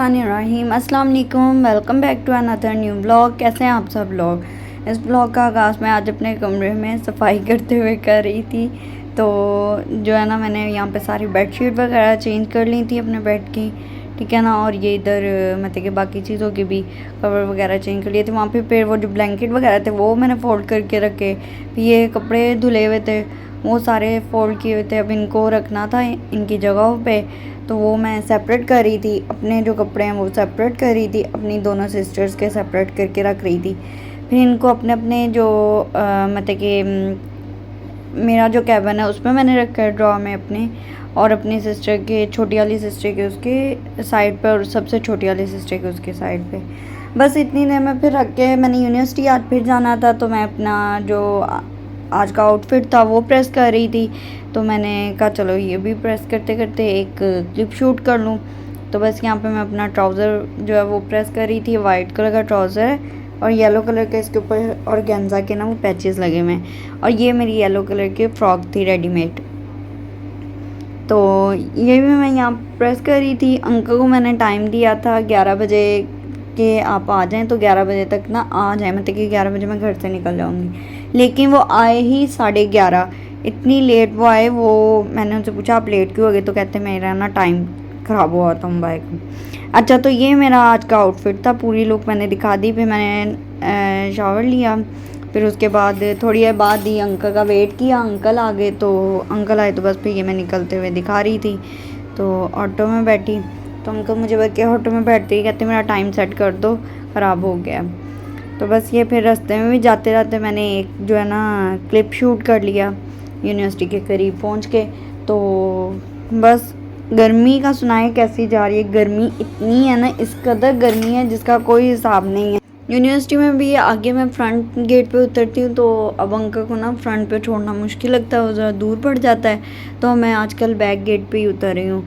बिस्मिल्लाहिर्रहमानिर्रहीम। अस्सलाम वालेकुम। Welcome back to another new blog. कैसे हैं आप सब लोग। इस ब्लॉग का आगाज़ मैं आज अपने कमरे में सफाई करते हुए कर रही थी। तो जो है ना, मैंने यहाँ पे सारी बेडशीट वगैरह चेंज कर ली थी अपने बेड की, ठीक है ना। और ये इधर मतलब कि बाकी चीज़ों की भी कवर वगैरह चेंज कर लिए थे। वहाँ पे फिर वो जो ब्लैंकेट वगैरह थे वो मैंने फोल्ड करके रखे। फिर ये कपड़े धुले हुए थे वो सारे फोल्ड किए हुए थे। अब इनको रखना था इनकी जगहों पे, तो वो मैं सेपरेट कर रही थी। अपने जो कपड़े हैं वो सेपरेट कर रही थी, अपनी दोनों सिस्टर्स के सेपरेट करके रख रही थी। फिर इनको अपने अपने जो मतलब कि मेरा जो कैबिन है उसमें मैंने रखा है ड्रॉ में अपने, और अपनी सिस्टर के, छोटी वाली सिस्टर के उसके साइड पे, और सबसे छोटी वाली सिस्टर के उसके साइड पे। बस इतनी देर में फिर रख के मैंने यूनिवर्सिटी आज फिर जाना था, तो मैं अपना जो आज का आउटफिट था वो प्रेस कर रही थी। तो मैंने कहा चलो ये भी प्रेस करते करते एक क्लिप शूट कर लूँ। तो बस यहाँ पे मैं अपना ट्राउज़र जो है वो प्रेस कर रही थी। वाइट कलर का ट्राउज़र है और येलो कलर के इसके ऊपर और गेंजा के ना वो पैचेस लगे हुए हैं। और ये मेरी येलो कलर की फ़्रॉक थी रेडीमेड। तो ये भी मैं यहाँ प्रेस कर रही थी। अंकल को मैंने टाइम दिया था 11 बजे कि आप आ जाएं, तो 11 बजे तक ना आ जाएं, मतलब कि 11 बजे मैं घर से निकल जाऊँगी। लेकिन वो आए ही 11:30, इतनी लेट वो आए। वो मैंने उनसे पूछा आप लेट क्यों हो गए, तो कहते मेरा ना टाइम ख़राब हुआ था मुंबई का। अच्छा, तो ये मेरा आज का आउटफिट था। पूरी लुक मैंने दिखा दी। फिर मैंने शावर लिया। फिर उसके बाद थोड़ी देर बाद ही अंकल का वेट किया। अंकल आ गए, तो अंकल आए तो बस फिर ये मैं निकलते हुए दिखा रही थी। तो ऑटो में बैठी, तो अंकल मुझे बल्कि ऑटो में बैठते ही कहते मेरा टाइम सेट कर दो, ख़राब हो गया। तो बस ये फिर रास्ते में भी जाते जाते मैंने एक जो है ना क्लिप शूट कर लिया यूनिवर्सिटी के करीब पहुंच के। तो बस गर्मी का सुनाए कैसी जा रही है। गर्मी इतनी है ना, इस कदर गर्मी है जिसका कोई हिसाब नहीं है। यूनिवर्सिटी में भी आगे मैं फ्रंट गेट पे उतरती हूँ, तो अब अंकल को ना फ्रंट पे छोड़ना मुश्किल लगता है, वो ज़रा दूर पड़ जाता है। तो मैं आजकल बैक गेट पे ही उतर रही हूँ,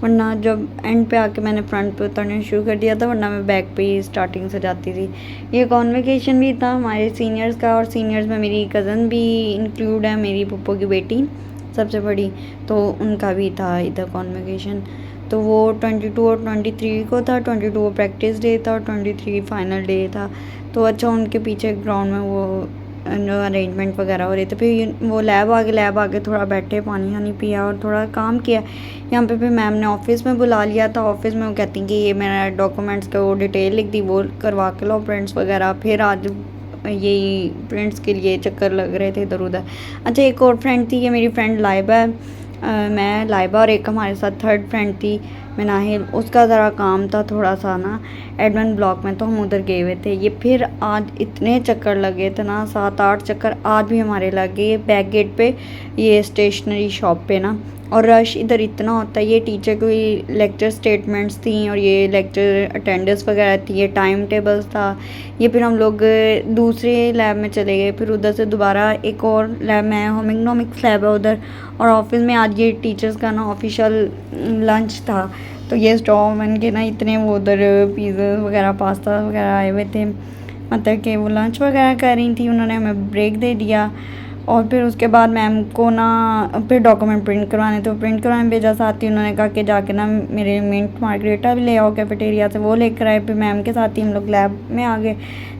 वरना जब एंड पे आके मैंने फ्रंट पे उतरना शुरू कर दिया था, वरना मैं बैक पे ही स्टार्टिंग से जाती थी। ये कॉन्वोकेशन भी था हमारे सीनियर्स का, और सीनियर्स में मेरी कज़न भी इंक्लूड है, मेरी पप्पो की बेटी सबसे बड़ी, तो उनका भी था इधर कॉन्वोकेशन। तो वो 22 और 23 को था। 22 वो प्रैक्टिस डे था और 23 फाइनल डे था। तो अच्छा, उनके पीछे ग्राउंड में वो जो अरेंजमेंट वगैरह हो रहे थे। फिर वो लैब आगे थोड़ा बैठे, पानी वानी पिया और थोड़ा काम किया यहाँ पे। फिर मैम ने ऑफिस में बुला लिया था। ऑफिस में वो कहती कि ये मेरा डॉक्यूमेंट्स का वो डिटेल लिख दी, वो करवा के लो प्रिंट्स वगैरह। फिर आज यही प्रिंट्स के लिए चक्कर लग रहे थे इधर उधर। अच्छा, एक और फ्रेंड थी, ये मेरी फ्रेंड लाइबा है। मैं लाइबा और एक हमारे साथ थर्ड फ्रेंड थी मिनाहिल। उसका ज़रा काम था थोड़ा सा ना एडमिन ब्लॉक में, तो हम उधर गए हुए थे। ये फिर आज इतने चक्कर लगे थे ना, 7-8 चक्कर आज भी हमारे लगे बैक गेट पे, ये स्टेशनरी शॉप पे ना। और रश इधर इतना होता है। ये टीचर कोई लेक्चर स्टेटमेंट्स थी और ये लेक्चर अटेंडेंस वगैरह थी, ये टाइम टेबल्स था। ये फिर हम लोग दूसरे लैब में चले गए। फिर उधर से दोबारा एक और लैब में, होम इकोनॉमिक्स लैब है उधर। और ऑफिस में आज ये टीचर्स का ना ऑफिशियल लंच था। तो ये स्टॉव बन के ना इतने वो उधर पिज़्ज़ा वगैरह पास्ता वगैरह आए हुए थे, मतलब कि वो लंच वगैरह कर रही थी। उन्होंने हमें ब्रेक दे दिया। और फिर उसके बाद मैम को ना फिर डॉक्यूमेंट प्रिंट करवाने थे, प्रिंट करवाने भेजा। साथ ही उन्होंने कहा कि जाके ना मेरे मिंट मार्गरेटा भी ले आओ कैफेटेरिया से, वो लेकर आए। फिर मैम के साथ ही हम लोग लैब में आ गए।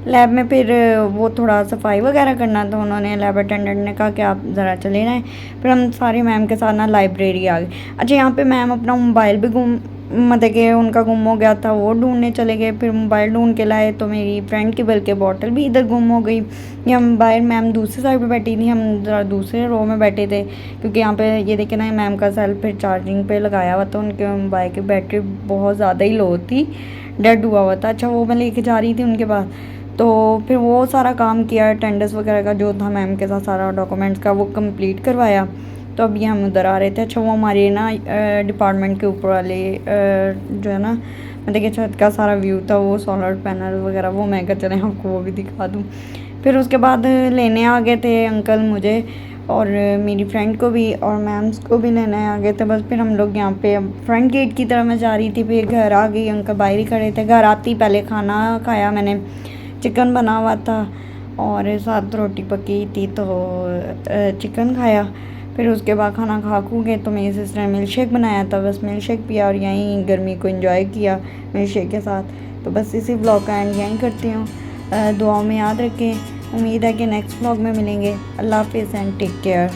लैब में फिर वो थोड़ा सफाई वगैरह करना था, उन्होंने लैब अटेंडेंट ने कहा कि आप ज़रा चले जाएँ। फिर हम सारे मैम के साथ ना लाइब्रेरी आ गए। अच्छा, यहाँ पे मैम अपना मोबाइल भी मतलब कि उनका गुम हो गया था, वो ढूंढने चले गए। फिर मोबाइल ढूंढ के लाए, तो मेरी फ्रेंड की बल्कि बॉटल भी इधर गुम हो गई। या मोबाइल, मैम दूसरी साइड पे बैठी थी, हम ज़रा दूसरे रो में बैठे थे, क्योंकि यहाँ पे ये देखे ना मैम का सेल फिर चार्जिंग पे लगाया हुआ था। उनके मोबाइल की बैटरी बहुत ज़्यादा ही लो थी, डेड हुआ हुआ था। अच्छा, वो मैं लेके जा रही थी उनके पास। तो फिर वो सारा काम किया, अटेंडेंस वगैरह का जो था मैम के साथ, सारा डॉक्यूमेंट्स का वो कंप्लीट करवाया। तो अब ये हम उधर आ रहे थे। अच्छा, वो हमारे ना डिपार्टमेंट के ऊपर वाले जो है ना, मतलब कि छत का सारा व्यू था, वो सोलर पैनल वगैरह, वो मैं कहा चले आपको वो भी दिखा दूँ। फिर उसके बाद लेने आ गए थे अंकल मुझे और मेरी फ्रेंड को भी, और मैम्स को भी लेने आ गए थे। बस फिर हम लोग यहाँ पे फ्रंट गेट की तरफ मैं जा रही थी। फिर घर आ गई, अंकल बाहर ही खड़े थे। घर आती पहले खाना खाया मैंने, चिकन बना हुआ था और साथ रोटी पकी थी, तो चिकन खाया। फिर उसके बाद खाना खा खू के तो मेरी सिस्टर ने मिल्क शेक बनाया था, बस मिल्क शेक पिया और यहीं गर्मी को एंजॉय किया मिल्क शेक के साथ। तो बस इसी ब्लॉग का एंड यहीं करती हूँ। दुआओं में याद रखें। उम्मीद है कि नेक्स्ट ब्लॉग में मिलेंगे। अल्लाह हाफिज़ एंड टेक केयर।